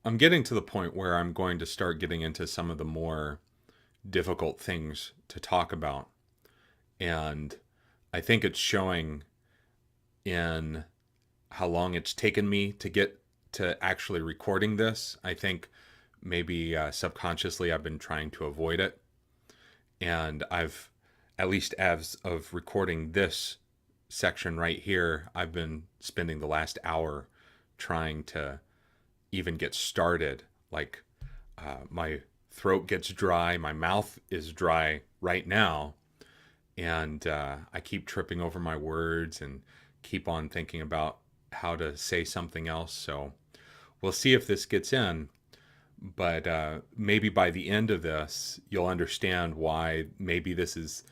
I'm getting to the point where I'm going to start getting into some of the more difficult things to talk about. And I think it's showing in how long it's taken me to get to actually recording this. I think maybe subconsciously I've been trying to avoid it. And I've, at least as of recording this section right here, I've been spending the last hour trying to even get started. Like my throat gets dry, my mouth is dry right now, and I keep tripping over my words and keep on thinking about how to say something else. So we'll see if this gets in, but maybe by the end of this, you'll understand why maybe this is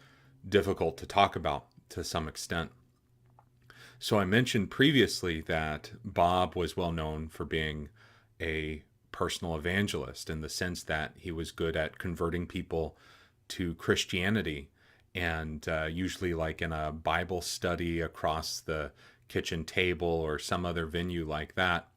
difficult to talk about to some extent. So I mentioned previously that Bob was well known for being a personal evangelist in the sense that he was good at converting people to Christianity, and usually like in a Bible study across the kitchen table or some other venue like that.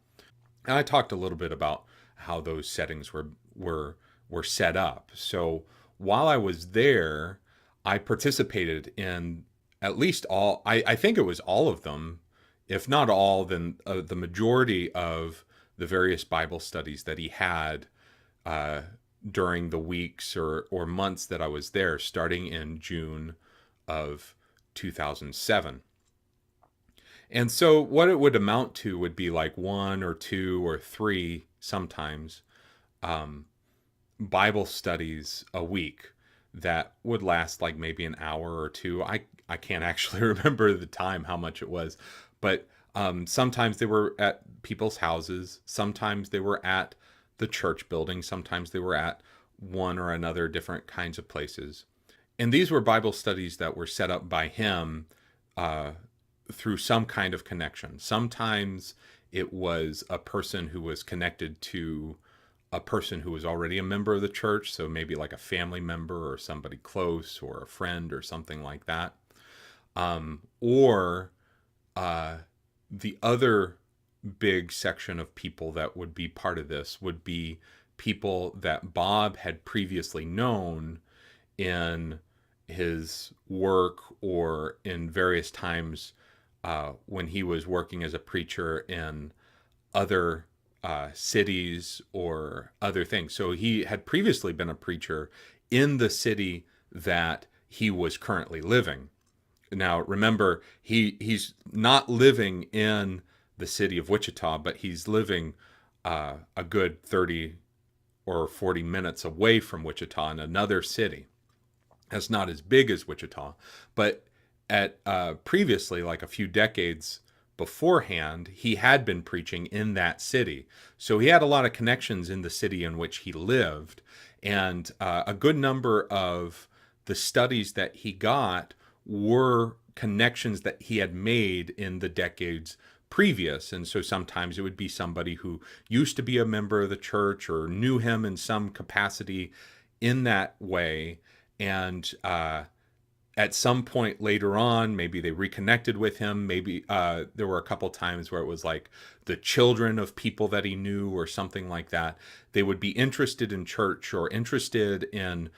And I talked a little bit about how those settings were set up. So while I was there, I participated in at least all. I think it was all of them, if not all, then the majority of the various Bible studies that he had uh, during the weeks or months that I was there, starting in June of 2007. And so what it would amount to would be like one or two or three sometimes um, Bible studies a week that would last like maybe an hour or two. I can't actually remember the time, how much it was, but sometimes they were at people's houses. Sometimes they were at the church building. Sometimes they were at one or another different kinds of places. And these were Bible studies that were set up by him uh, through some kind of connection. Sometimes it was a person who was connected to a person who was already a member of the church, so maybe like a family member or somebody close or a friend or something like that. Or the other big section of people that would be part of this would be people that Bob had previously known in his work or in various times when he was working as a preacher in other cities or other things. So he had previously been a preacher in the city that he was currently living. Now, remember, he's not living in the city of Wichita, but he's living a good 30 or 40 minutes away from Wichita in another city. That's not as big as Wichita, but at previously, like a few decades beforehand, he had been preaching in that city. So he had a lot of connections in the city in which he lived. And a good number of the studies that he got were connections that he had made in the decades previous. And so sometimes it would be somebody who used to be a member of the church or knew him in some capacity in that way. And at some point later on, maybe they reconnected with him. Maybe there were a couple times where it was like the children of people that he knew or something like that. They would be interested in church or interested in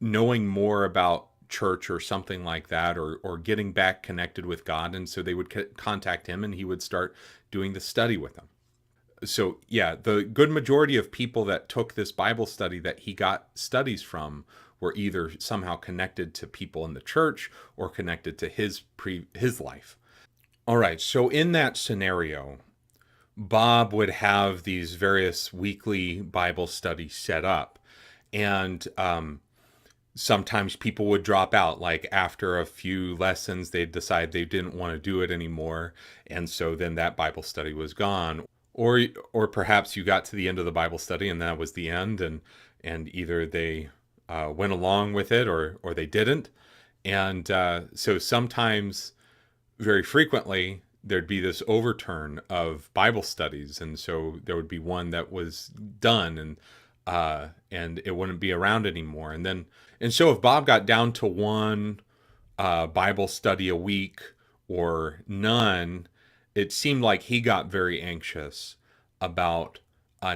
knowing more about church or something like that, or getting back connected with God. And so they would contact him and he would start doing the study with them. So yeah, the good majority of people that took this Bible study that he got studies from were either somehow connected to people in the church or connected to his life. All right, so in that scenario, Bob would have these various weekly Bible studies set up, and sometimes people would drop out. Like after a few lessons, they'd decide they didn't want to do it anymore, and so then that Bible study was gone. Or perhaps you got to the end of the Bible study and that was the end, and either they went along with it or they didn't. And so sometimes, very frequently, there'd be this overturn of Bible studies, and so there would be one that was done, and it wouldn't be around anymore. And so if Bob got down to one Bible study a week or none, it seemed like he got very anxious about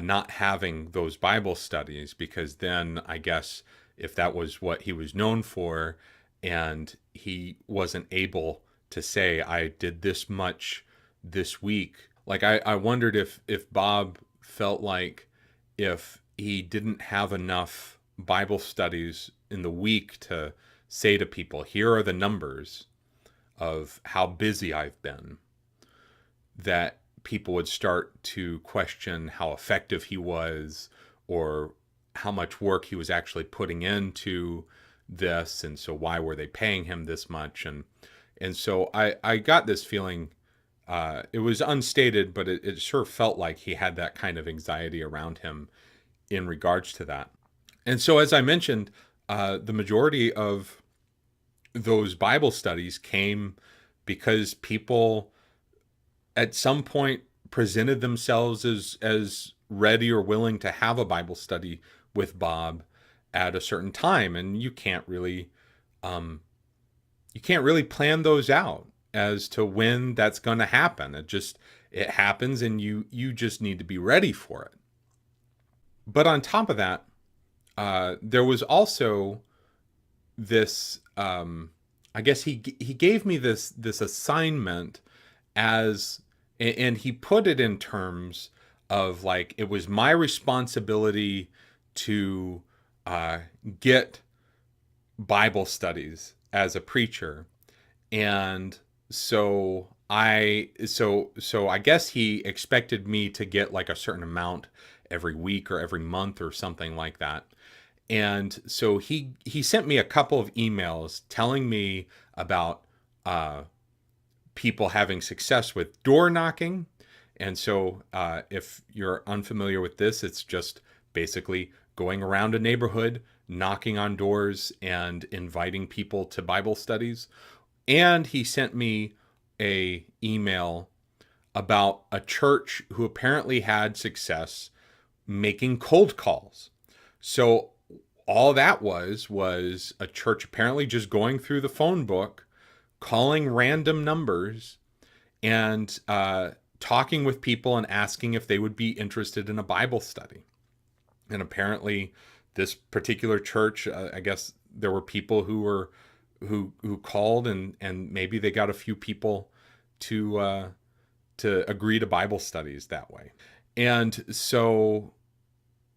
not having those Bible studies, because then I guess if that was what he was known for, and he wasn't able to say, I did this much this week. Like I wondered if Bob felt like if he didn't have enough Bible studies in the week to say to people, here are the numbers of how busy I've been, that people would start to question how effective he was, or how much work he was actually putting into this, and so why were they paying him this much? And so I got this feeling, it was unstated, but it sure felt like he had that kind of anxiety around him in regards to that. And so, as I mentioned, the majority of those Bible studies came because people at some point presented themselves as ready or willing to have a Bible study with Bob at a certain time, and you can't really plan those out as to when that's going to happen. It happens, and you just need to be ready for it. But on top of that, there was also this. I guess he gave me this assignment as, and he put it in terms of like it was my responsibility to get Bible studies as a preacher. And so I guess he expected me to get like a certain amount every week or every month or something like that. And so he sent me a couple of emails telling me about people having success with door knocking. And so if you're unfamiliar with this, it's just basically going around a neighborhood, knocking on doors and inviting people to Bible studies. And he sent me a email about a church who apparently had success making cold calls. So all that was a church apparently just going through the phone book, calling random numbers, and talking with people and asking if they would be interested in a Bible study. And apparently this particular church, I guess there were people who called, and maybe they got a few people to agree to Bible studies that way. And so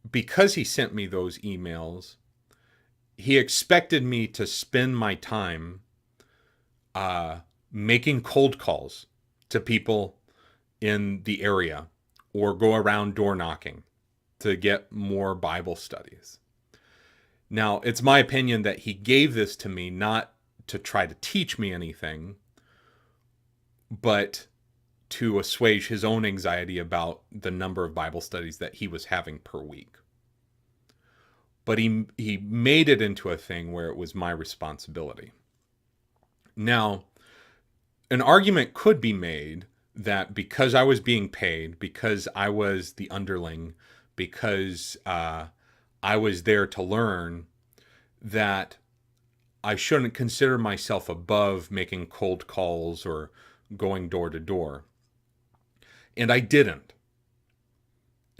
because he sent me those emails, he expected me to spend my time making cold calls to people in the area, or go around door knocking to get more Bible studies. Now, it's my opinion that he gave this to me not to try to teach me anything, but to assuage his own anxiety about the number of Bible studies that he was having per week. But he made it into a thing where it was my responsibility. Now, an argument could be made that because I was being paid, because I was the underling, because I was there to learn, that I shouldn't consider myself above making cold calls or going door to door. And I didn't.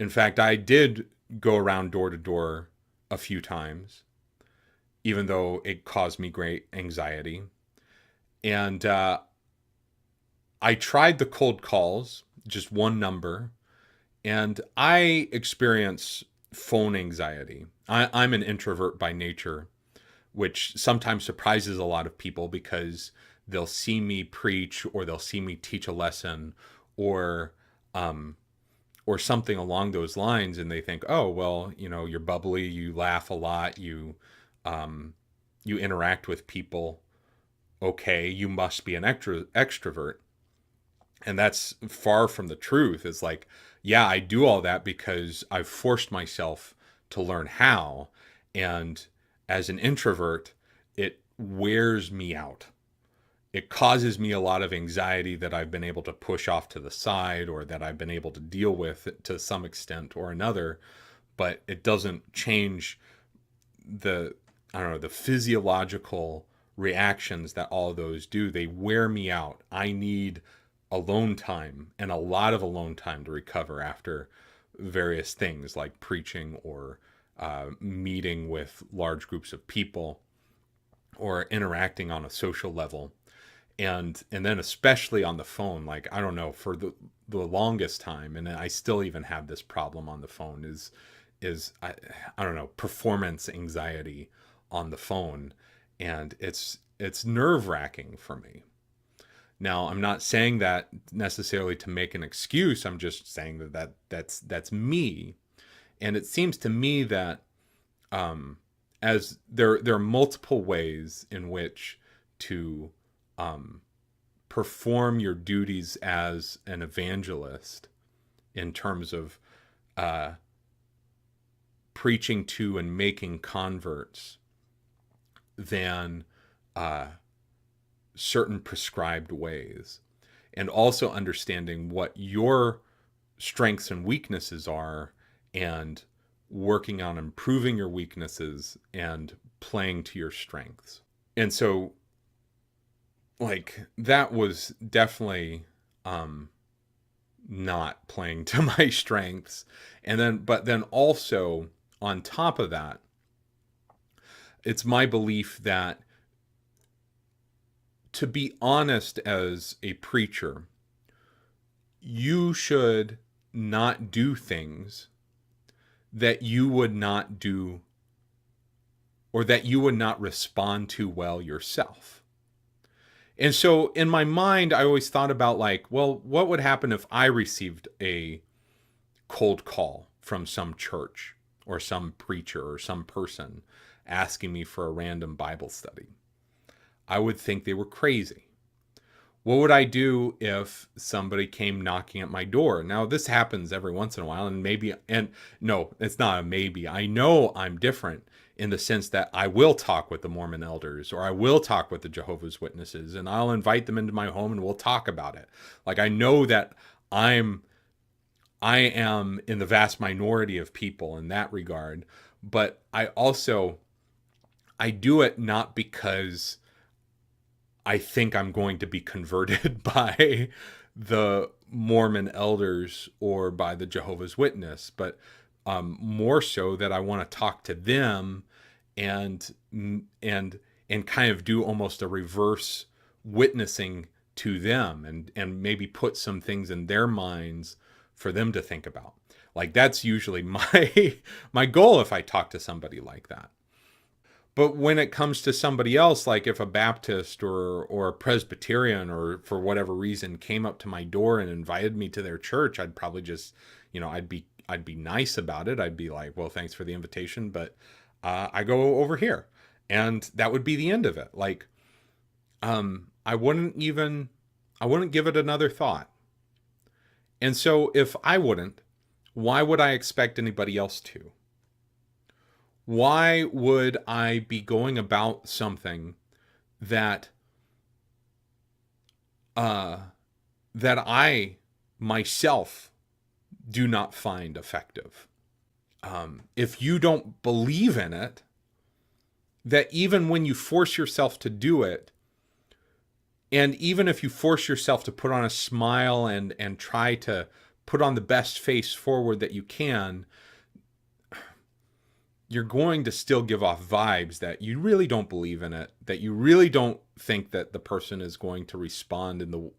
In fact, I did go around door to door a few times, even though it caused me great anxiety. And I tried the cold calls, just one number, and I experience phone anxiety. I'm an introvert by nature, which sometimes surprises a lot of people because they'll see me preach, or they'll see me teach a lesson, or something along those lines, and they think, oh, well, you're bubbly, you laugh a lot, you interact with people. Okay, you must be an extrovert. And that's far from the truth. It's like, yeah, I do all that because I've forced myself to learn how. And as an introvert, it wears me out. It causes me a lot of anxiety that I've been able to push off to the side, or that I've been able to deal with to some extent or another. But it doesn't change the physiological reactions that all of those do. They wear me out. I need alone time, and a lot of alone time, to recover after various things like preaching or meeting with large groups of people or interacting on a social level. And then especially on the phone, like, I don't know, for the longest time, and I still even have this problem on the phone, is I don't know, performance anxiety on the phone. And it's nerve-wracking for me. Now, I'm not saying that necessarily to make an excuse. I'm just saying that's me. And it seems to me that as there are multiple ways in which to perform your duties as an evangelist in terms of preaching to and making converts than certain prescribed ways, and also understanding what your strengths and weaknesses are, and working on improving your weaknesses and playing to your strengths. And so, like, that was definitely not playing to my strengths. But then also on top of that, it's my belief that to be honest as a preacher, you should not do things that you would not do, or that you would not respond to well yourself. And so in my mind, I always thought about, like, well, what would happen if I received a cold call from some church or some preacher or some person asking me for a random Bible study? I would think they were crazy. What would I do if somebody came knocking at my door? Now, this happens every once in a while, and no, it's not a maybe. I know I'm different in the sense that I will talk with the Mormon elders, or I will talk with the Jehovah's Witnesses, and I'll invite them into my home and we'll talk about it. Like, I know that I am in the vast minority of people in that regard, but I do it not because I think I'm going to be converted by the Mormon elders or by the Jehovah's Witness, but more so that I want to talk to them and kind of do almost a reverse witnessing to them, and maybe put some things in their minds for them to think about. Like, that's usually my goal if I talk to somebody like that. But when it comes to somebody else, like if a Baptist or a Presbyterian, or for whatever reason, came up to my door and invited me to their church, I'd probably just, I'd be nice about it. I'd be like, well, thanks for the invitation, but I go over here. And that would be the end of it. Like, I wouldn't give it another thought. And so if I wouldn't, why would I expect anybody else to? Why would I be going about something that I myself do not find effective? If you don't believe in it, that even when you force yourself to do it, and even if you force yourself to put on a smile and try to put on the best face forward that you can, you're going to still give off vibes that you really don't believe in it, that you really don't think that the person is going to respond in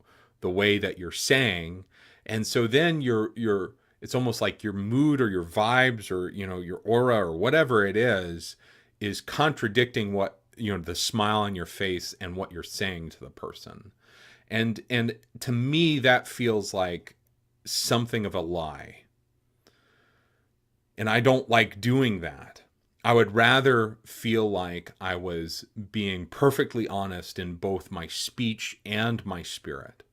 the way that you're saying. And so then it's almost like your mood or your vibes or, your aura or whatever it is contradicting what, the smile on your face and what you're saying to the person. And to me, that feels like something of a lie. And I don't like doing that. I would rather feel like I was being perfectly honest in both my speech and my spirit.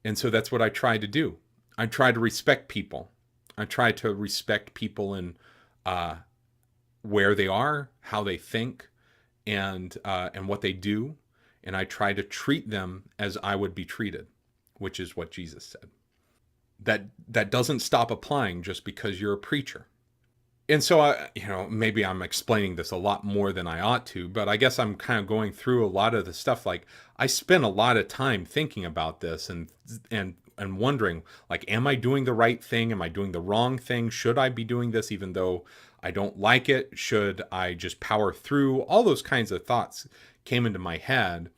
And so that's what I try to do. I try to respect people. I try to respect people in where they are, how they think, and what they do. And I try to treat them as I would be treated, which is what Jesus said. That doesn't stop applying just because you're a preacher. And so, maybe I'm explaining this a lot more than I ought to, but I guess I'm kind of going through a lot of the stuff. Like, I spent a lot of time thinking about this and and wondering, like, am I doing the right thing? Am I doing the wrong thing? Should I be doing this even though I don't like it? Should I just power through? All those kinds of thoughts came into my head.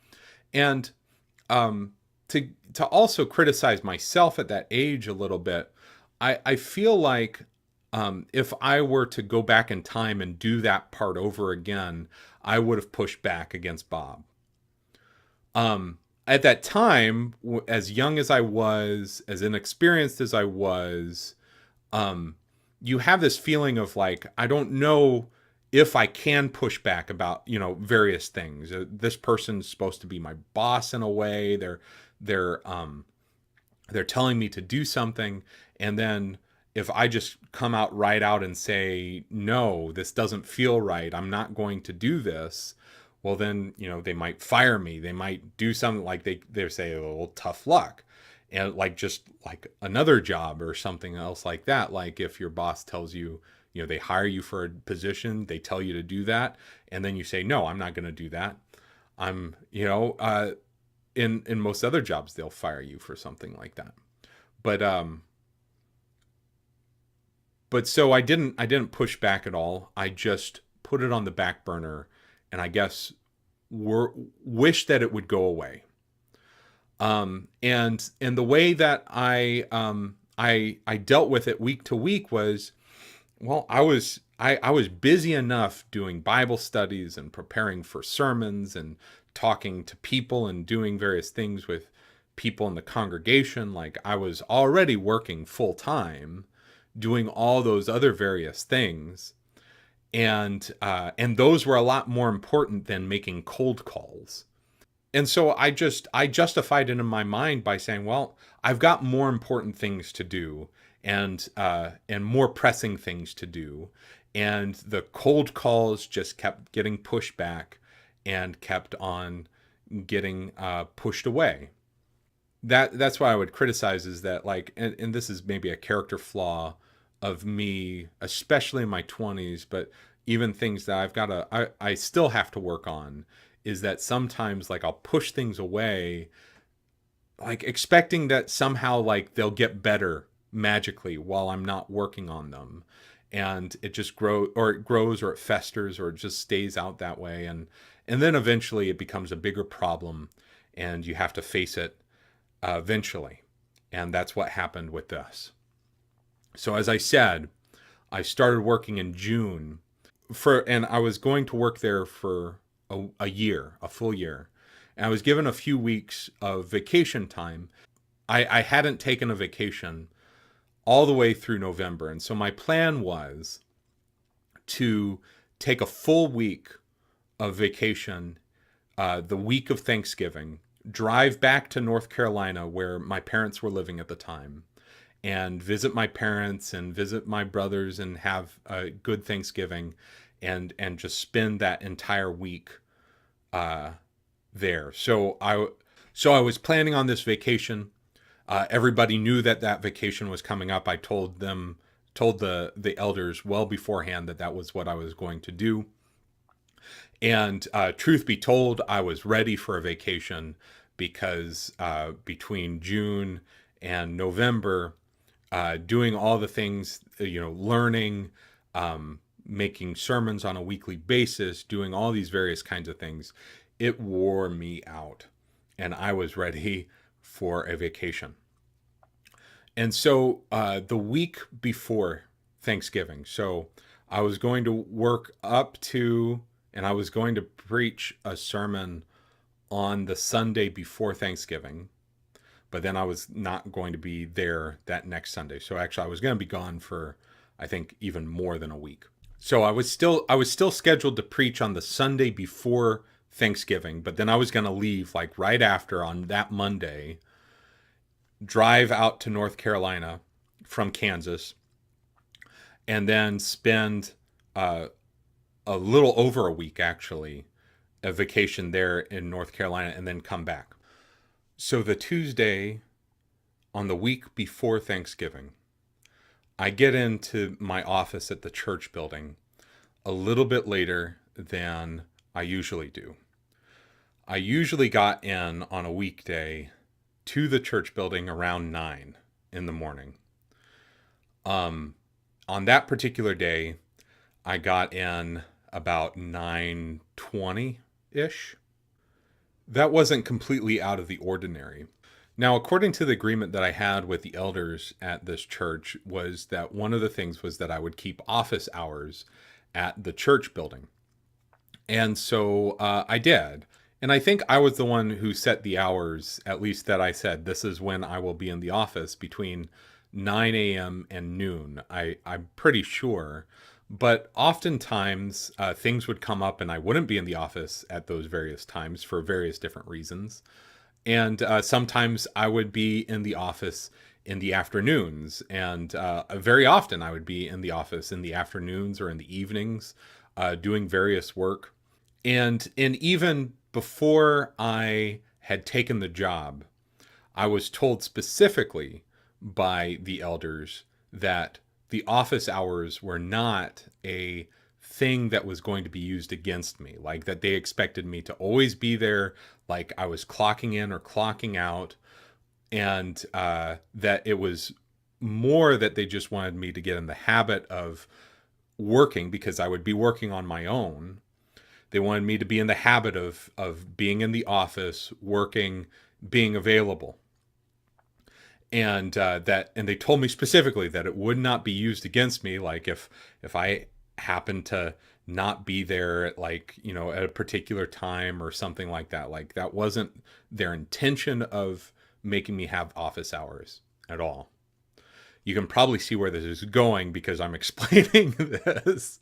And um, to also criticize myself at that age a little bit, I feel like if I were to go back in time and do that part over again, I would have pushed back against Bob. At that time, as young as I was, as inexperienced as I was, um, you have this feeling of like, I don't know if I can push back about, various things. This person's supposed to be my boss in a way. They're they're telling me to do something, and then if I just come out right out and say, no, this doesn't feel right, I'm not going to do this, well then, they might fire me. They might do something like they say, oh, well, tough luck. And like, just like another job or something else like that. Like if your boss tells you, they hire you for a position, they tell you to do that, and then you say, no, I'm not going to do that. I'm, in most other jobs, they'll fire you for something like that. But so I didn't push back at all. I just put it on the back burner, and I guess wish that it would go away. And the way that I dealt with it week to week was, well, I was busy enough doing Bible studies and preparing for sermons and talking to people and doing various things with people in the congregation. Like I was already working full time, doing all those other various things, and those were a lot more important than making cold calls. And so I justified it in my mind by saying, well, I've got more important things to do, and more pressing things to do, and the cold calls just kept getting pushed back and kept on getting pushed away. That's why I would criticize, is that, like, and this is maybe a character flaw of me, especially in my 20s, but even things that I still have to work on, is that sometimes, like, I'll push things away, like expecting that somehow, like, they'll get better magically while I'm not working on them. And it just grows, or it festers, or it just stays out that way. And then eventually it becomes a bigger problem, and you have to face it eventually. And that's what happened with this. So as I said, I started working in June and I was going to work there for a full year. And I was given a few weeks of vacation time. I hadn't taken a vacation all the way through November. And so my plan was to take a full week of vacation, the week of Thanksgiving, drive back to North Carolina where my parents were living at the time, and visit my parents and visit my brothers and have a good Thanksgiving, and just spend that entire week there. So I was planning on this vacation. Everybody knew that vacation was coming up. I told the elders well beforehand that was what I was going to do. And truth be told, I was ready for a vacation, because between June and November, doing all the things, learning, making sermons on a weekly basis, doing all these various kinds of things, it wore me out, and I was ready for a vacation. And so the week before Thanksgiving, so I was going to work up to, and I was going to preach a sermon on the Sunday before Thanksgiving, but then I was not going to be there that next Sunday. So actually I was going to be gone for, I think, even more than a week. So I was still scheduled to preach on the Sunday before Thanksgiving, but then I was going to leave like right after, on that Monday, drive out to North Carolina from Kansas, and then spend a little over a week, actually, a vacation there in North Carolina, and then come back. So the Tuesday on the week before Thanksgiving, I get into my office at the church building a little bit later than I usually do. I usually got in on a weekday to the church building around 9 in the morning. On that particular day, I got in about 9:20-ish. That wasn't completely out of the ordinary. Now, according to the agreement that I had with the elders at this church, was that one of the things was that I would keep office hours at the church building. And so I did. And I think I was the one who set the hours, at least that I said, this is when I will be in the office between 9 a.m. and noon. I'm pretty sure. But oftentimes things would come up and I wouldn't be in the office at those various times for various different reasons. And sometimes I would be in the office in the afternoons. And very often I would be in the office in the afternoons or in the evenings doing various work. And even before I had taken the job, I was told specifically by the elders that the office hours were not a thing that was going to be used against me. Like that they expected me to always be there, like I was clocking in or clocking out, and that it was more that they just wanted me to get in the habit of working because I would be working on my own. They wanted me to be in the habit of being in the office, working, being available. And and they told me specifically that it would not be used against me. Like if I happened to not be there at at a particular time or something like that wasn't their intention of making me have office hours at all. You can probably see where this is going because I'm explaining this.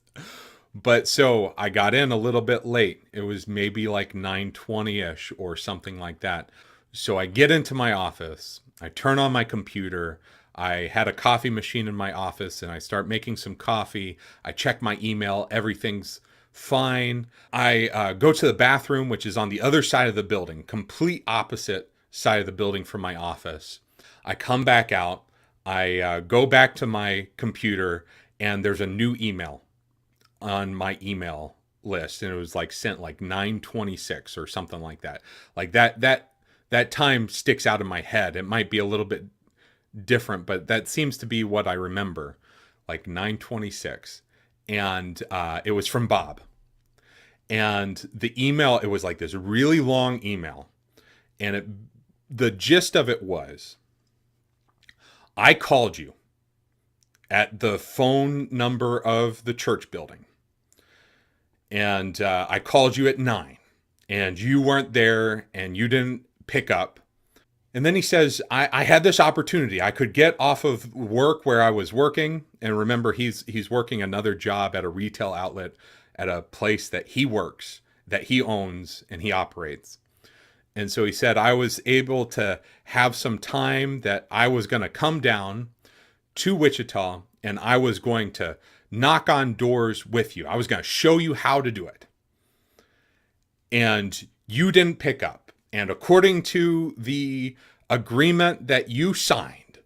But so I got in a little bit late. It was maybe like 9:20-ish or something like that. So I get into my office. I turn on my computer. I had a coffee machine in my office and I start making some coffee. I check my email. Everything's fine. I go to the bathroom, which is on the other side of the building, complete opposite side of the building from my office. I come back out. I go back to my computer and there's a new email on my email list, and it was sent 9:26 or something like that. That time sticks out in my head. It might be a little bit different, but that seems to be what I remember, 9:26. And it was from Bob. And the email, it was this really long email. And the gist of it was, I called you at the phone number of the church building. And I called you at 9 and you weren't there and you didn't pick up. And then he says, I had this opportunity. I could get off of work where I was working. And remember, he's working another job at a retail outlet at a place that he works, that he owns and he operates. And so he said, I was able to have some time that I was going to come down to Wichita and I was going to knock on doors with you. I was going to show you how to do it. And you didn't pick up. And according to the agreement that you signed,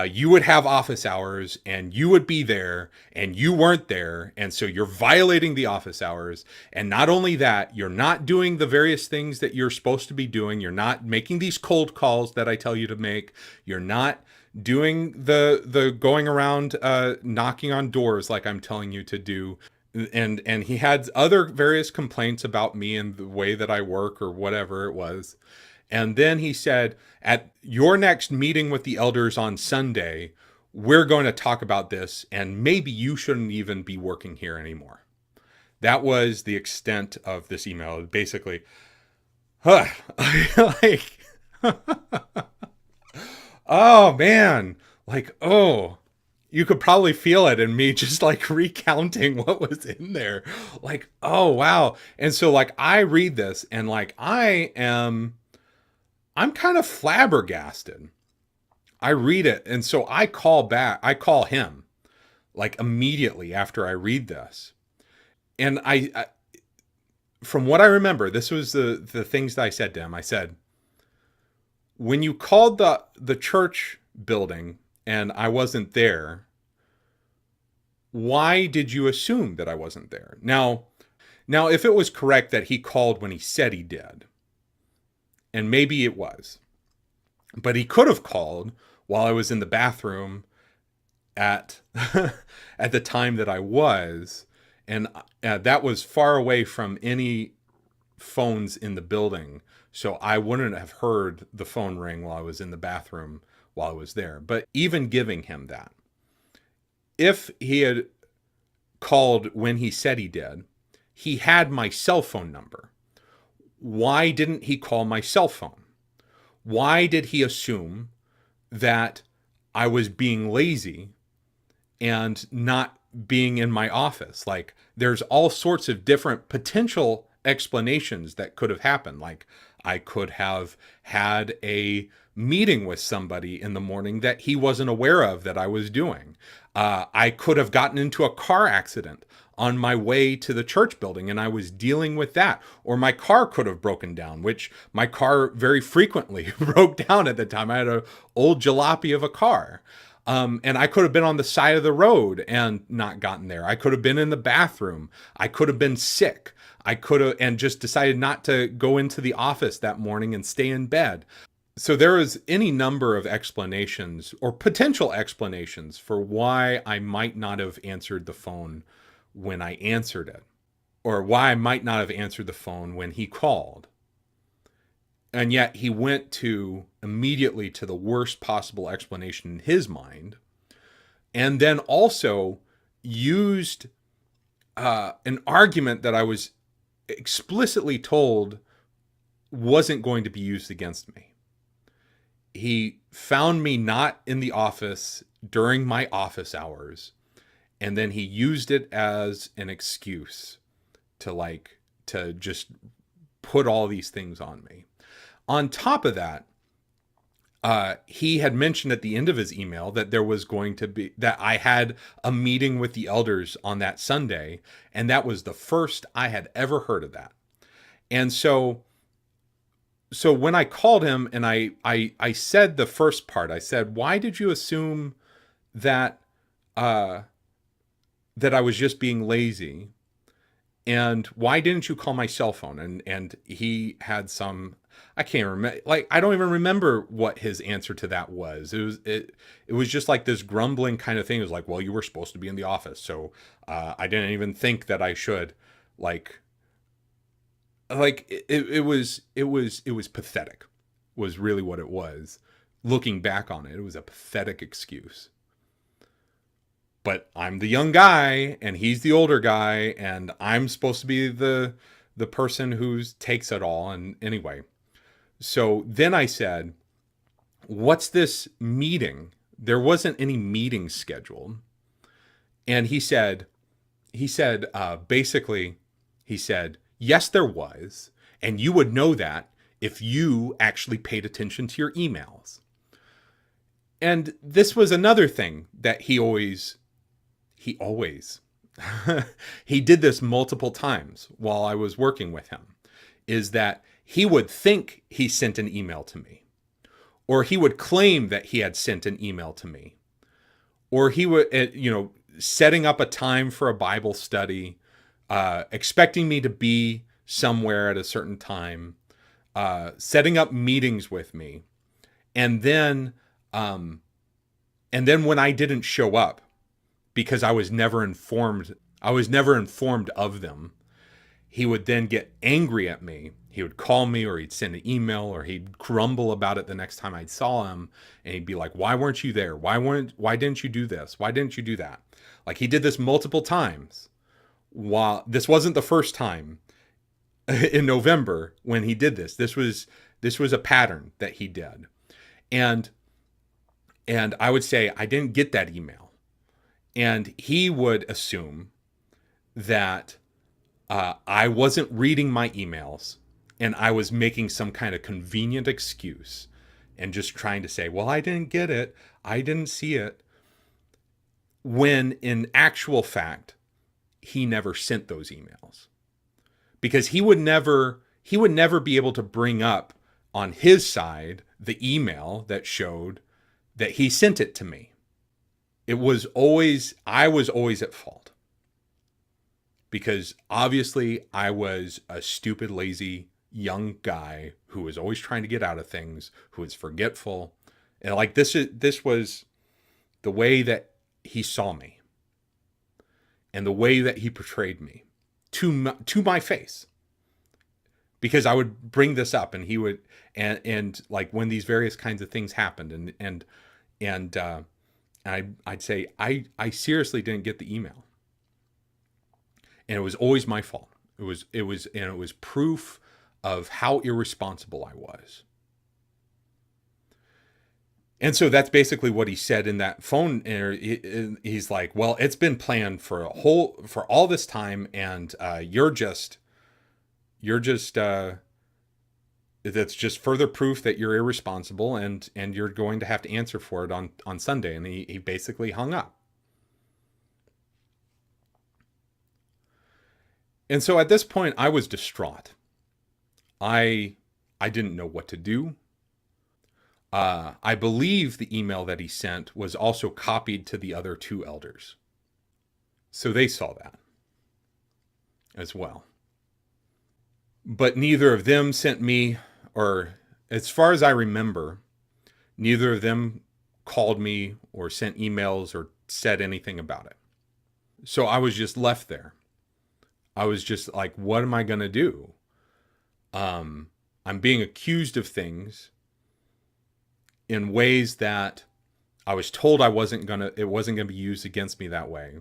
you would have office hours and you would be there and you weren't there. And so you're violating the office hours. And not only that, you're not doing the various things that you're supposed to be doing. You're not making these cold calls that I tell you to make. You're not doing the going around knocking on doors like I'm telling you to do. And he had other various complaints about me and the way that I work or whatever it was. And then he said, at your next meeting with the elders on Sunday, we're going to talk about this and maybe you shouldn't even be working here anymore. That was the extent of this email. Basically, oh man, you could probably feel it in me just recounting what was in there. Oh wow. And so I read this and I'm kind of flabbergasted. I read it. And so I call him immediately after I read this. And I from what I remember, this was the things that I said to him. I said, when you called the church building and I wasn't there, why did you assume that I wasn't there? Now, if it was correct that he called when he said he did, and maybe it was, But he could have called while I was in the bathroom at at the time that I was, and that was far away from any phones in the building, so I wouldn't have heard the phone ring while I was in the bathroom while I was there. But even giving him that, if he had called when he said he did, he had my cell phone number. Why didn't he call my cell phone? Why did he assume that I was being lazy and not being in my office? Like, there's all sorts of different potential explanations that could have happened. Like, I could have had a meeting with somebody in the morning that he wasn't aware of that I was doing. I could have gotten into a car accident on my way to the church building and I was dealing with that. Or my car could have broken down, which my car very frequently broke down at the time. I had an old jalopy of a car. And I could have been on the side of the road and not gotten there. I could have been in the bathroom. I could have been sick. I could have, and just decided not to go into the office that morning and stay in bed. So there is any number of explanations or potential explanations for why I might not have answered the phone when I answered it, or why I might not have answered the phone when he called. And yet he went to immediately to the worst possible explanation in his mind, and then also used an argument that I was explicitly told wasn't going to be used against me. He found me not in the office during my office hours, and then he used it as an excuse to just put all these things on me. On top of that, he had mentioned at the end of his email that that I had a meeting with the elders on that Sunday, and that was the first I had ever heard of that. And so when I called him and I said the first part, I said, "Why did you assume that that I was just being lazy? And why didn't you call my cell phone?" And he had some, I can't remember, like, I don't even remember what his answer to that was. It was just like this grumbling kind of thing. It was like, "Well, you were supposed to be in the office, so I didn't even think that I should." It was pathetic, was really what it was. Looking back on it, it was a pathetic excuse. But I'm the young guy and he's the older guy, and I'm supposed to be the person who takes it all. And anyway, so then I said, "What's this meeting?" There wasn't any meeting scheduled. And basically, he said, "Yes, there was. And you would know that if you actually paid attention to your emails." And this was another thing that he always, he did this multiple times while I was working with him, is that he would think he sent an email to me, or he would claim that he had sent an email to me, or he would, setting up a time for a Bible study, expecting me to be somewhere at a certain time, setting up meetings with me. And then when I didn't show up, because I was never informed of them, he would then get angry at me. He would call me, or he'd send an email, or he'd grumble about it the next time I saw him. And he'd be like, "Why weren't you there? Why didn't you do this? Why didn't you do that?" Like, he did this multiple times. While this wasn't the first time in November when he did this. This was a pattern that he did. And I would say, "I didn't get that email." And he would assume that I wasn't reading my emails and I was making some kind of convenient excuse and just trying to say, "Well, I didn't get it. I didn't see it." When in actual fact, he never sent those emails, because he would never be able to bring up on his side the email that showed that he sent it to me. I was always at fault, because obviously I was a stupid, lazy young guy who was always trying to get out of things, who was forgetful. And like this was the way that he saw me and the way that he portrayed me to my face, because I would bring this up and he would, and like when these various kinds of things happened, and I'd say I seriously didn't get the email, and it was always my fault. It was proof of how irresponsible I was. And so that's basically what he said in that phone. He's like, "Well, it's been planned for all this time, and you're just that's just further proof that you're irresponsible, and you're going to have to answer for it on Sunday." And he basically hung up. And so at this point, I was distraught. I didn't know what to do. I believe the email that he sent was also copied to the other two elders, so they saw that as well. But neither of them sent me, or as far as I remember, neither of them called me or sent emails or said anything about it. So I was just left there. I was just like, what am I going to do? I'm being accused of things in ways that I was told it wasn't gonna be used against me that way.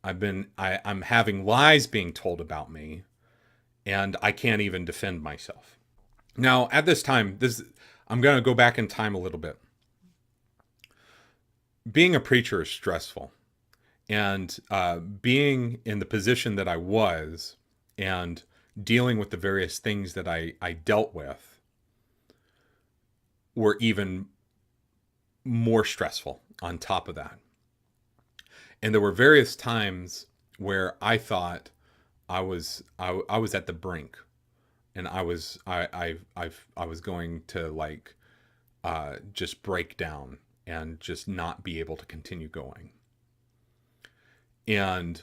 I'm having lies being told about me, and I can't even defend myself. Now, at this time, I'm going to go back in time a little bit. Being a preacher is stressful, and being in the position that I was, and dealing with the various things that I dealt with, were even more stressful on top of that. And there were various times where I thought I was at the brink, and I was going to like just break down and just not be able to continue going. And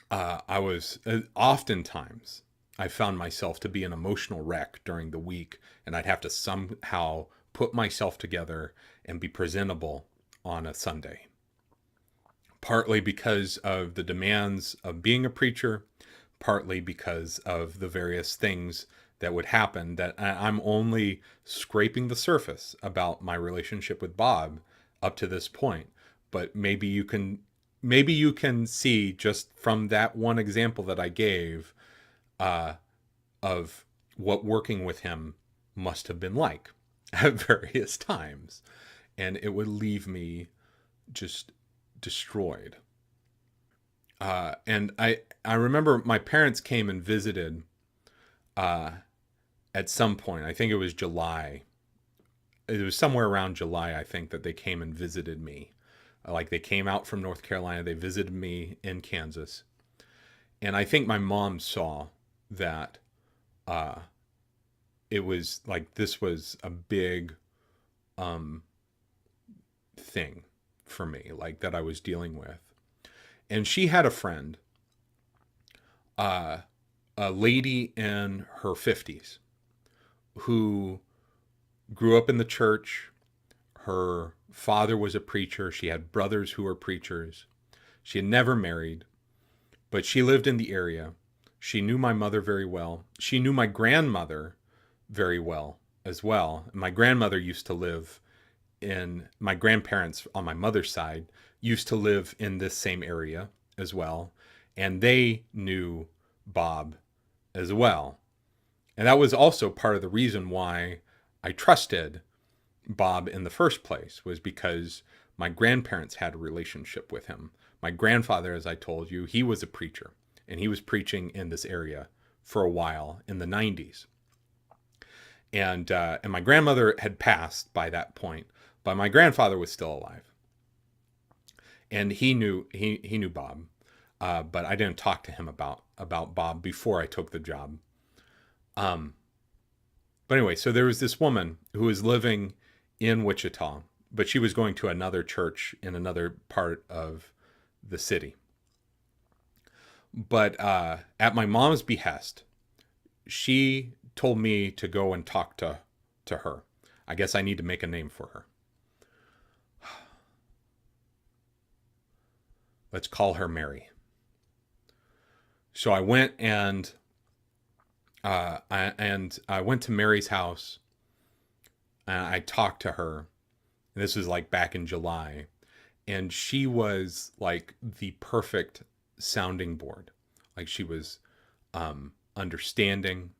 I was oftentimes I found myself to be an emotional wreck during the week, and I'd have to somehow put myself together and be presentable on a Sunday. Partly because of the demands of being a preacher, partly because of the various things that would happen that I'm only scraping the surface about my relationship with Bob up to this point. But maybe you can see just from that one example that I gave of what working with him must have been like at various times. And it would leave me just destroyed. And I remember my parents came and visited at some point. I think it was July. It was somewhere around July, I think, that they came and visited me. Like they came out from North Carolina. They visited me in Kansas. And I think my mom saw that it was like this was a big thing for me, like that I was dealing with. And she had a friend, a lady in her 50s, who grew up in the church. Her father was a preacher. She had brothers who were preachers. She had never married, but she lived in the area. She knew my mother very well. She knew my grandmother very well as well. My grandmother used to live my grandparents on my mother's side used to live in this same area as well. And they knew Bob as well. And that was also part of the reason why I trusted Bob in the first place, was because my grandparents had a relationship with him. My grandfather, as I told you, he was a preacher, and he was preaching in this area for a while in the 90s. And my grandmother had passed by that point, but my grandfather was still alive. And he knew Bob, but I didn't talk to him about Bob before I took the job. But anyway, so there was this woman who was living in Wichita, but she was going to another church in another part of the city. But at my mom's behest, she told me to go and talk to her. I guess I need to make a name for her. Let's call her Mary. So I went and I went to Mary's house and I talked to her. This was like back in July, and she was like the perfect sounding board. Like she was understanding.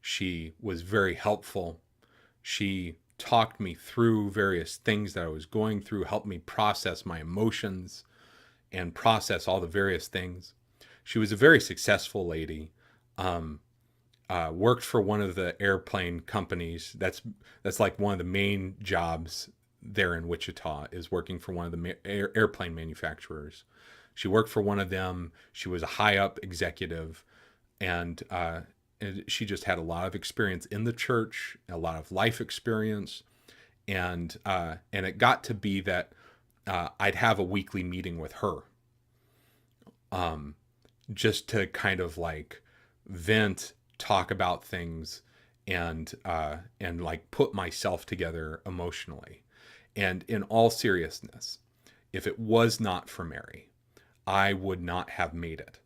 She was very helpful. She talked me through various things that I was going through, helped me process my emotions and process all the various things. She was a very successful lady. Um, Worked for one of the airplane companies. That's like one of the main jobs there in Wichita, is working for one of the airplane manufacturers. She worked for one of them. She was a high up executive, and she just had a lot of experience in the church, a lot of life experience, and it got to be that I'd have a weekly meeting with her, just to kind of like vent, talk about things, and like put myself together emotionally. And in all seriousness, if it was not for Mary, I would not have made it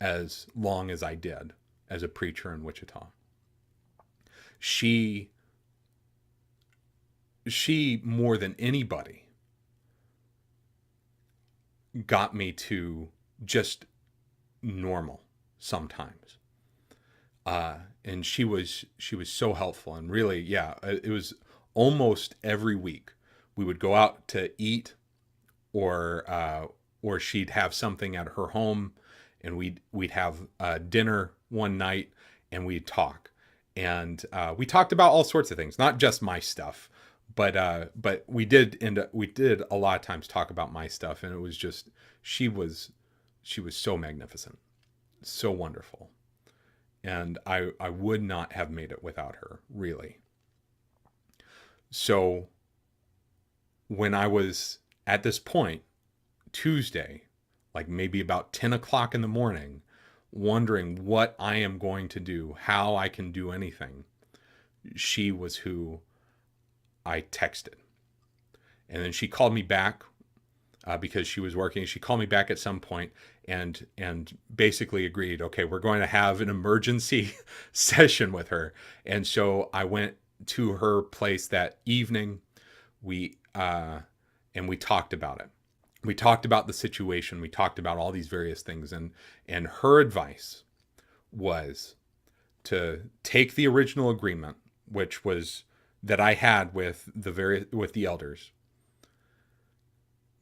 as long as I did as a preacher in Wichita. She she more than anybody got me to just normal sometimes. And she was so helpful, and really, yeah, it was almost every week we would go out to eat, or she'd have something at her home, and we'd have dinner one night, and we'd talk, and we talked about all sorts of things, not just my stuff, but we did a lot of times talk about my stuff, and it was just she was she was so magnificent, so wonderful, and I would not have made it without her, really. So when I was at this point, Tuesday, like maybe about 10 o'clock in the morning, wondering what I am going to do, how I can do anything, she was who I texted. And then she called me back, because she was working. She called me back at some point and basically agreed, okay, we're going to have an emergency session with her. And so I went to her place that evening. We and we talked about it. We talked about the situation. We talked about all these various things, and her advice was to take the original agreement, which was that I had with the elders,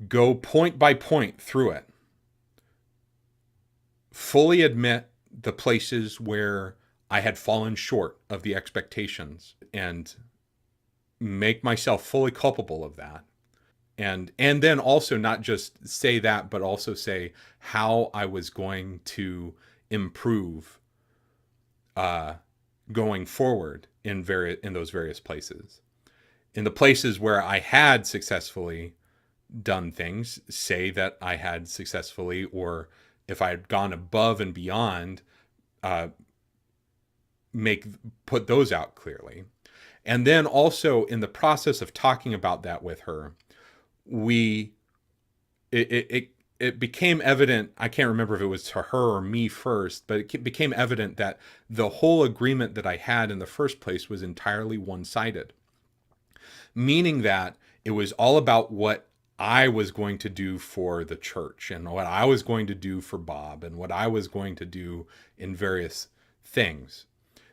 go point by point through it, fully admit the places where I had fallen short of the expectations, and make myself fully culpable of that. And then also not just say that, but also say how I was going to improve going forward in those various places. In the places where I had successfully done things, say that I had successfully, or if I had gone above and beyond, uh, make put those out clearly. And then also in the process of talking about that with her, we it became evident. I can't remember if it was to her or me first, but it became evident that the whole agreement that I had in the first place was entirely one-sided, meaning that it was all about what I was going to do for the church, and what I was going to do for Bob, and what I was going to do in various things.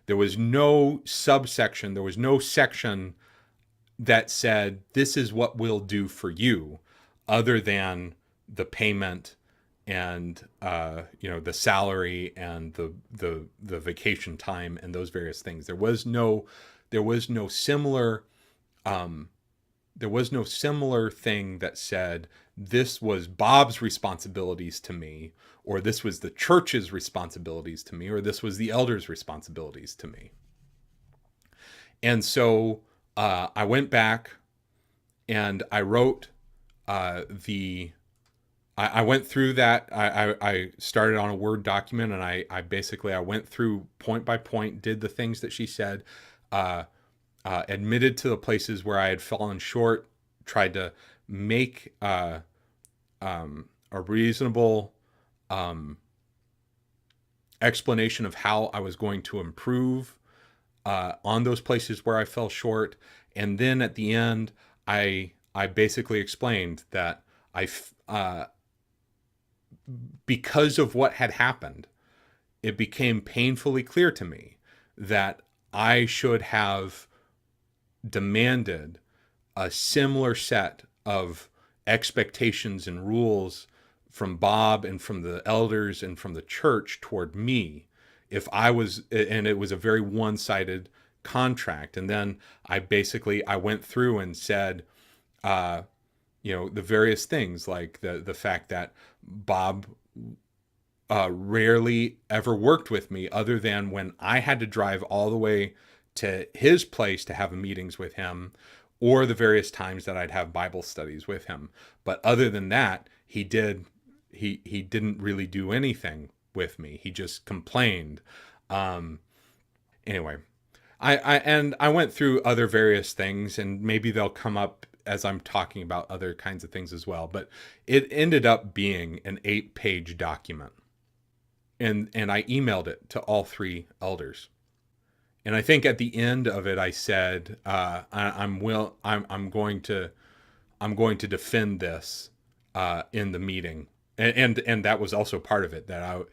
There was no subsection, there was no section that said, this is what we'll do for you, other than the payment, and the salary, and the vacation time, and those various things. There was no similar thing that said this was Bob's responsibilities to me, or this was the church's responsibilities to me, or this was the elders' responsibilities to me. And so I went back and I wrote the I went through that. I started on a Word document, and I basically I went through point by point, did the things that she said, uh, admitted to the places where I had fallen short, tried to make a reasonable um, explanation of how I was going to improve on those places where I fell short, and then at the end, I basically explained that I because of what had happened, it became painfully clear to me that I should have demanded a similar set of expectations and rules from Bob and from the elders and from the church toward me if I was, and it was a very one-sided contract. And then I went through and said, uh, the various things like the fact that Bob rarely ever worked with me other than when I had to drive all the way to his place to have meetings with him, or the various times that I'd have Bible studies with him. But other than that, he didn't really do anything with me. He just complained. Anyway, I went through other various things, and maybe they'll come up as I'm talking about other kinds of things as well. But it ended up being an 8-page document, and I emailed it to all three elders. And I think at the end of it, I said, I'm going to defend this in the meeting, and that was also part of it. That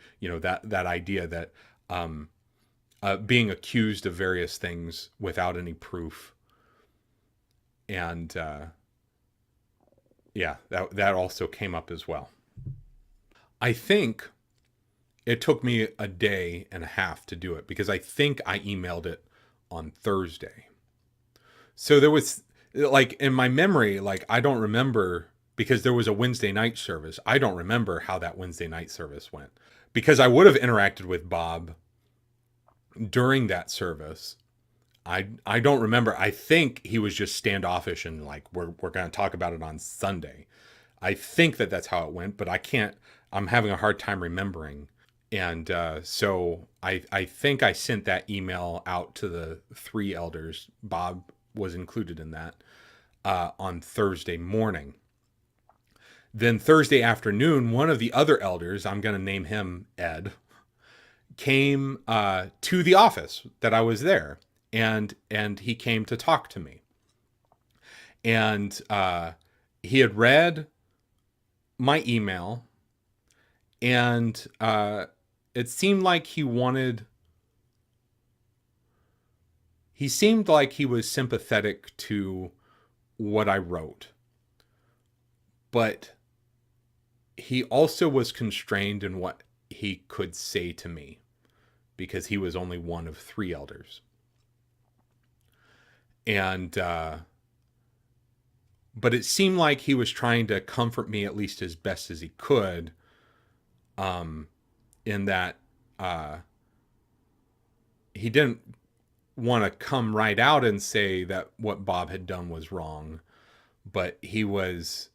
that idea that being accused of various things without any proof, and yeah, that also came up as well. I think it took me a day and a half to do it because I think I emailed it on Thursday. So there was, like, in my memory, like, I don't remember, because there was a Wednesday night service. I don't remember how that Wednesday night service went, because I would have interacted with Bob during that service. I don't remember. I think he was just standoffish and like, we're going to talk about it on Sunday. I think that's how it went, but I'm having a hard time remembering. And so I think I sent that email out to the three elders. Bob was included in that on Thursday morning. Then Thursday afternoon, one of the other elders, I'm going to name him Ed, came to the office that I was there, and he came to talk to me. And he had read my email, and it seemed like he seemed like he was sympathetic to what I wrote, but he also was constrained in what he could say to me because he was only one of three elders. And but it seemed like he was trying to comfort me at least as best as he could, in that he didn't want to come right out and say that what Bob had done was wrong, but he was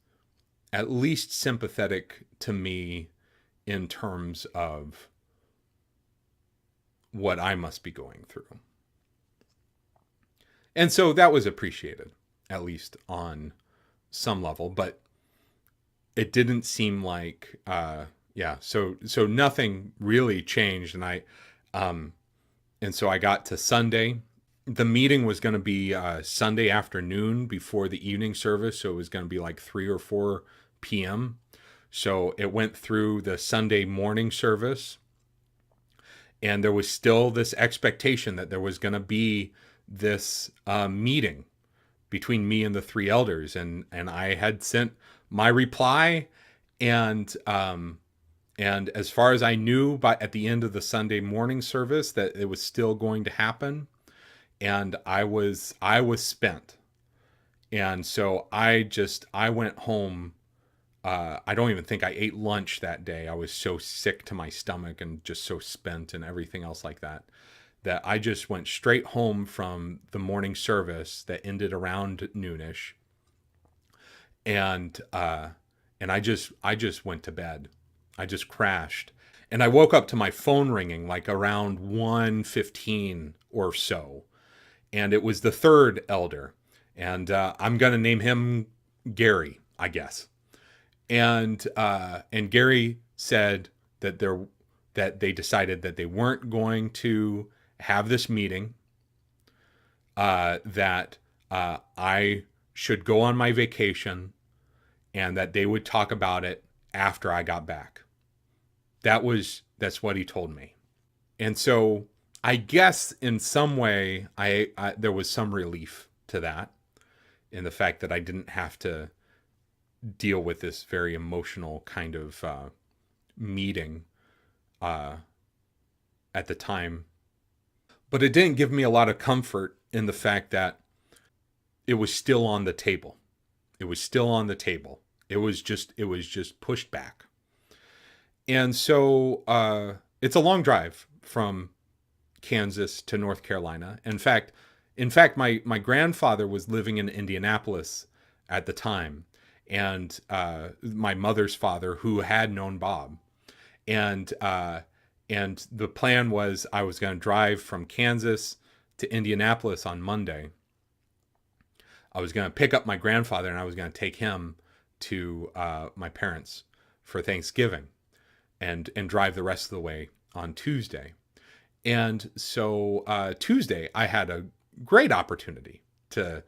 at least sympathetic to me in terms of what I must be going through. And so that was appreciated, at least on some level, but it didn't seem like, so nothing really changed. And so I got to Sunday. The meeting was going to be Sunday afternoon before the evening service. So it was going to be like 3 or 4 p.m. So it went through the Sunday morning service. And there was still this expectation that there was going to be this meeting between me and the three elders. And I had sent my reply. And as far as I knew, at the end of the Sunday morning service, that it was still going to happen. And I was spent. And so I went home. I don't even think I ate lunch that day. I was so sick to my stomach and just so spent and everything else like that I just went straight home from the morning service that ended around noonish. And And I just went to bed. I just crashed. And I woke up to my phone ringing like around 1:15 or so. And it was the third elder. And I'm going to name him Gary, I guess. And Gary said that they decided that they weren't going to have this meeting, that I should go on my vacation, and that they would talk about it after I got back. That's what he told me. And so I guess in some way I there was some relief to that, in the fact that I didn't have to deal with this very emotional kind of meeting uh, at the time. But it didn't give me a lot of comfort in the fact that it was still on the table. It was still on the table. It was just pushed back. And so it's a long drive from Kansas to North Carolina. In fact, my grandfather was living in Indianapolis at the time, and my mother's father, who had known Bob, and the plan was I was going to drive from Kansas to Indianapolis on Monday. I was going to pick up my grandfather, and I was going to take him to my parents for Thanksgiving, and drive the rest of the way on Tuesday. And so Tuesday, I had a great opportunity to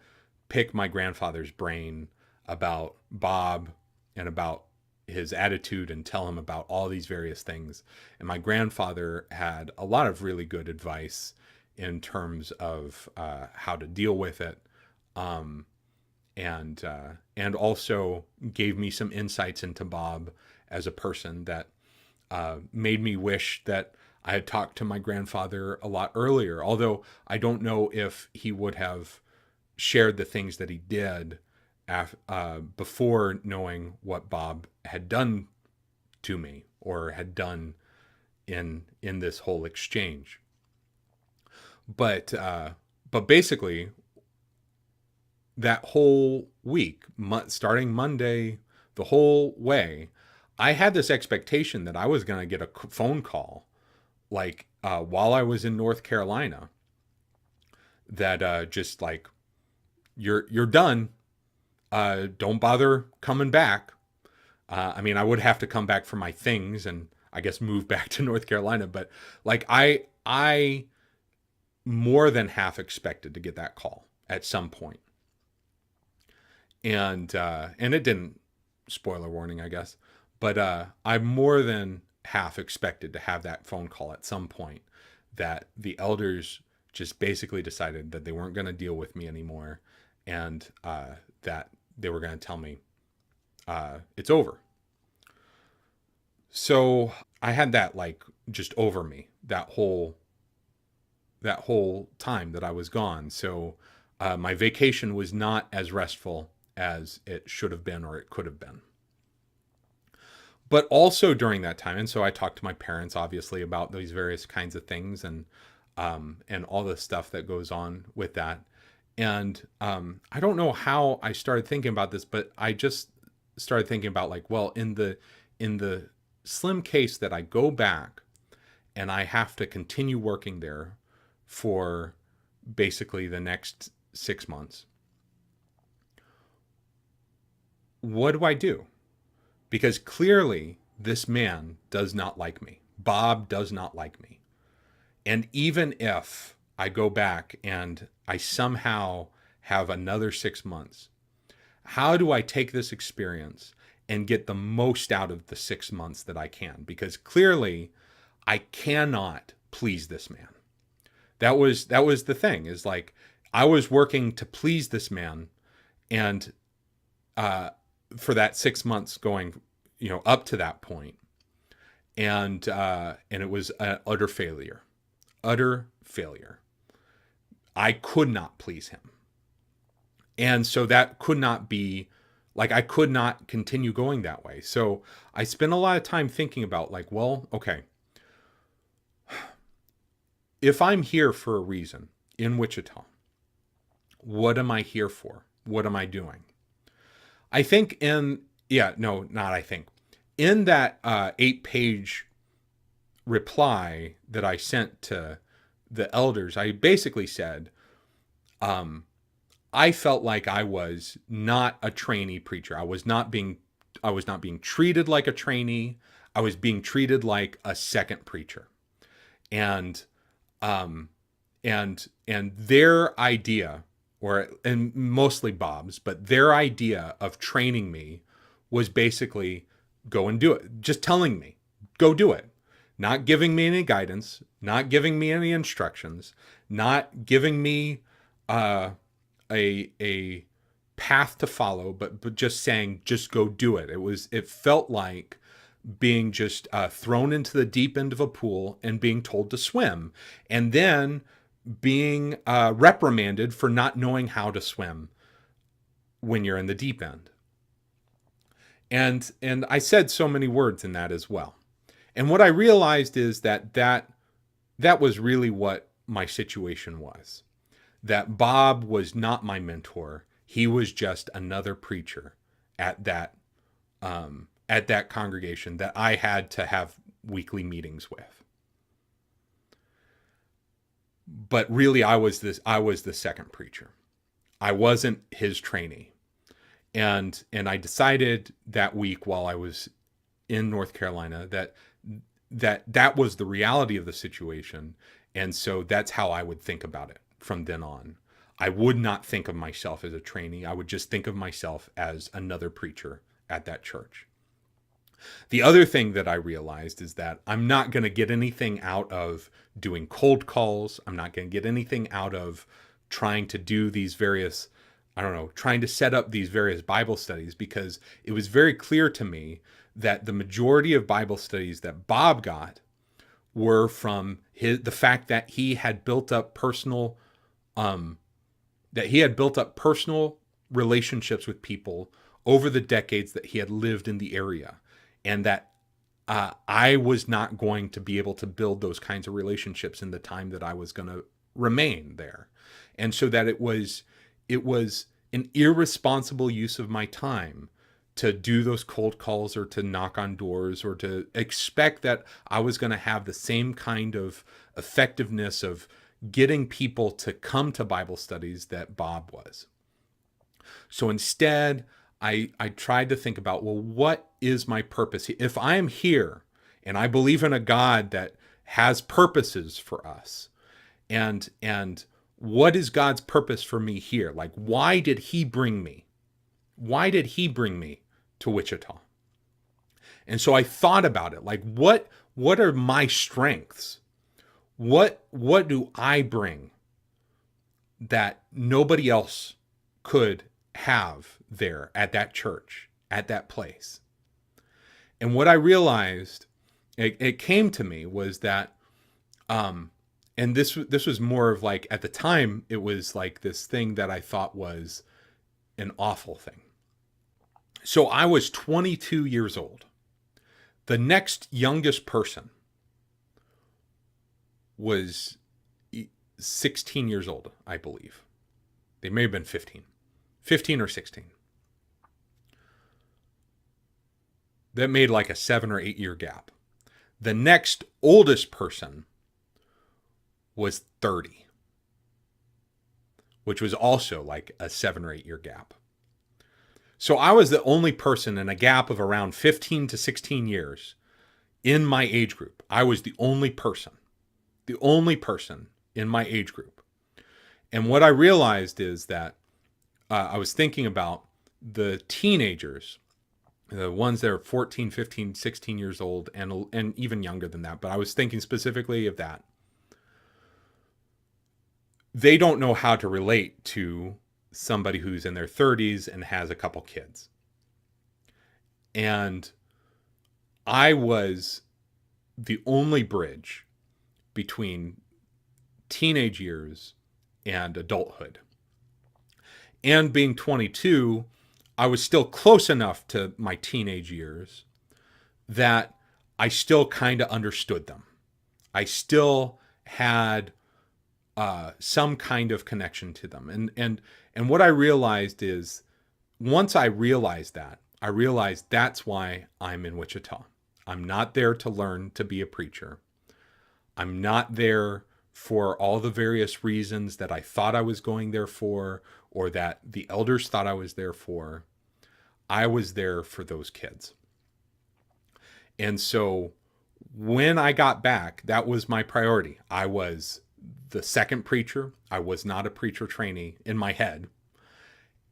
pick my grandfather's brain about Bob and about his attitude, and tell him about all these various things. And my grandfather had a lot of really good advice in terms of how to deal with it, um, and also gave me some insights into Bob as a person that made me wish that I had talked to my grandfather a lot earlier. Although I don't know if he would have shared the things that he did before knowing what Bob had done to me, or had done in this whole exchange. But basically, that whole week, starting Monday, the whole way, I had this expectation that I was going to get a phone call, like while I was in North Carolina, that just like, you're done. Don't bother coming back. I mean, I would have to come back for my things and I guess move back to North Carolina. But like, I more than half expected to get that call at some point. And it didn't. Spoiler warning, I guess. But I more than half expected to have that phone call at some point, that the elders just basically decided that they weren't going to deal with me anymore, and that they were going to tell me it's over. So I had that like just over me that whole time that I was gone. So my vacation was not as restful as it should have been, or it could have been. But also during that time, and so I talked to my parents obviously about these various kinds of things, and all the stuff that goes on with that. And I don't know how I started thinking about this, but I just started thinking about like, well, in the slim case that I go back and I have to continue working there for basically the next 6 months, what do I do? Because clearly this man does not like me. Bob does not like me. And even if I go back and I somehow have another 6 months, how do I take this experience and get the most out of the 6 months that I can? Because clearly I cannot please this man. That was the thing, is like, I was working to please this man, and for that 6 months going, up to that point, and it was an utter failure. I could not please him, and so that could not be, like, I could not continue going that way. So I spent a lot of time thinking about like, well, okay, if I'm here for a reason in Wichita, what am I here for? What am I doing? I think Yeah, no, not I think. In that 8-page reply that I sent to the elders, I basically said, I felt like I was not a trainee preacher. I was not being treated like a trainee. I was being treated like a second preacher. And um and their idea, or and mostly Bob's, but their idea of training me was basically go and do it. Just telling me, go do it. Not giving me any guidance, not giving me any instructions, not giving me uh a path to follow, but just saying, just go do it. It felt like being just thrown into the deep end of a pool and being told to swim, and then being reprimanded for not knowing how to swim when you're in the deep end. And I said so many words in that as well. And what I realized is that was really what my situation was. That Bob was not my mentor. He was just another preacher at that congregation that I had to have weekly meetings with. But really, I was the second preacher. I wasn't his trainee. And I decided that week while I was in North Carolina that was the reality of the situation. And so that's how I would think about it from then on. I would not think of myself as a trainee. I would just think of myself as another preacher at that church. The other thing that I realized is that I'm not going to get anything out of doing cold calls. I'm not going to get anything out of trying to do these various, I don't know, trying to set up these various Bible studies, because it was very clear to me that the majority of Bible studies that Bob got were from the fact that he had built up personal relationships with people over the decades that he had lived in the area, and that I was not going to be able to build those kinds of relationships in the time that I was going to remain there. And so that it was an irresponsible use of my time to do those cold calls or to knock on doors or to expect that I was going to have the same kind of effectiveness of getting people to come to Bible studies that Bob was. So instead, I tried to think about, well, what is my purpose? If I am here and I believe in a God that has purposes for us, and what is God's purpose for me here? Like, why did he bring me? Why did he bring me to Wichita? And so I thought about it. Like, what are my strengths? What do I bring that nobody else could have there at that church, at that place? And what I realized, it came to me, was that, and this was more of like, at the time, it was like this thing that I thought was an awful thing. So I was 22 years old. The next youngest person was 16 years old, I believe. They may have been 15 or 16. That made like a 7 or 8 year gap. The next oldest person was 30, which was also like a 7 or 8 year gap. So I was the only person in a gap of around 15 to 16 years in my age group. I was the only person in my age group. And what I realized is that I was thinking about the teenagers, the ones that are 14, 15, 16 years old, and even younger than that. But I was thinking specifically of that. They don't know how to relate to somebody who's in their 30s and has a couple kids. And I was the only bridge between teenage years and adulthood. And being 22, I was still close enough to my teenage years that I still kind of understood them. I still had some kind of connection to them. And what I realized is, once I realized that, I realized that's why I'm in Wichita. I'm not there to learn to be a preacher. I'm not there for all the various reasons that I thought I was going there for, or that the elders thought I was there for. I was there for those kids. And so when I got back, that was my priority. I was the second preacher. I was not a preacher trainee in my head.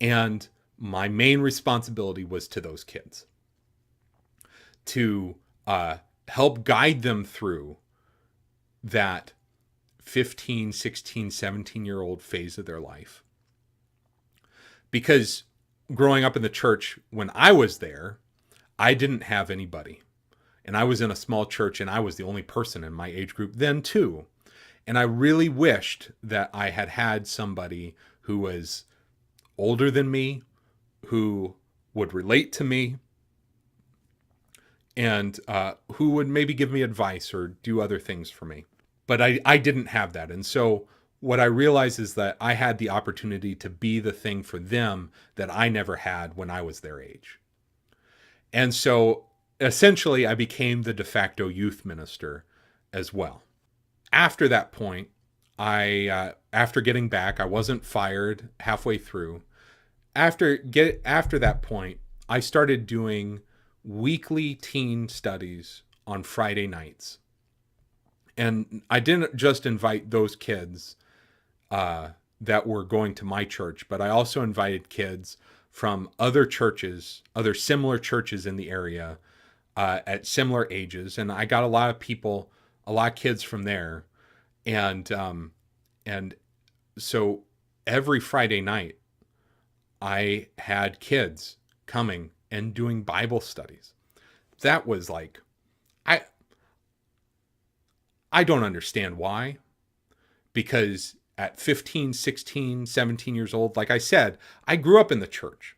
And my main responsibility was to those kids, to help guide them through that 15, 16, 17-year-old phase of their life. Because growing up in the church, when I was there, I didn't have anybody. And I was in a small church, and I was the only person in my age group then too. And I really wished that I had had somebody who was older than me, who would relate to me, and who would maybe give me advice or do other things for me. But I didn't have that. And so what I realized is that I had the opportunity to be the thing for them that I never had when I was their age. And so essentially, I became the de facto youth minister as well. After that point, after getting back, I wasn't fired halfway through. After that point, I started doing weekly teen studies on Friday nights. And I didn't just invite those kids that were going to my church, but I also invited kids from other churches, other similar churches in the area at similar ages. And I got a lot of people, a lot of kids from there. And so every Friday night, I had kids coming and doing Bible studies. That was like, I don't understand why, because at 15, 16, 17 years old, like I said, I grew up in the church.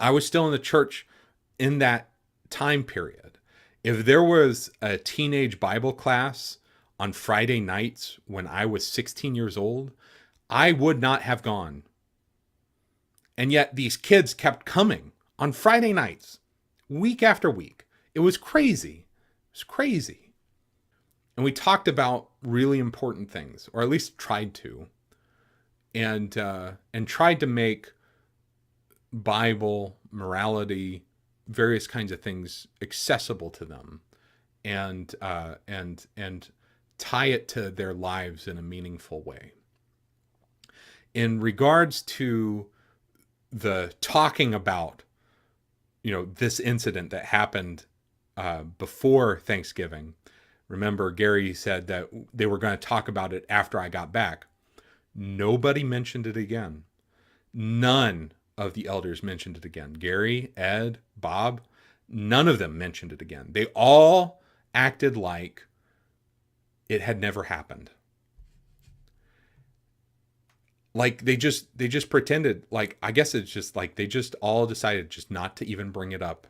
I was still in the church in that time period. If there was a teenage Bible class on Friday nights when I was 16 years old, I would not have gone. And yet these kids kept coming on Friday nights, week after week. It was crazy. It was crazy. And we talked about really important things, or at least tried to, and tried to make Bible, morality, various kinds of things accessible to them, and tie it to their lives in a meaningful way. In regards to the talking about, this incident that happened before Thanksgiving. Remember, Gary said that they were going to talk about it after I got back. Nobody mentioned it again. None of the elders mentioned it again. Gary, Ed, Bob, none of them mentioned it again. They all acted like it had never happened. Like they just pretended, like, I guess it's just like they just all decided just not to even bring it up.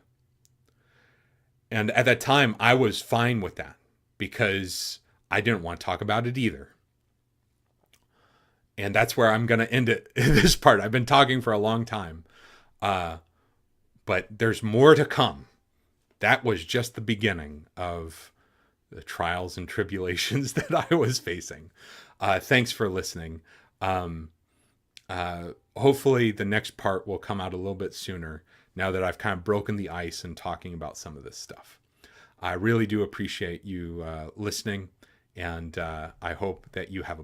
And at that time, I was fine with that because I didn't want to talk about it either. And that's where I'm going to end it in this part. I've been talking for a long time, but there's more to come. That was just the beginning of the trials and tribulations that I was facing. Thanks for listening. Hopefully the next part will come out a little bit sooner now that I've kind of broken the ice and talking about some of this stuff. I really do appreciate you listening, and I hope that you have a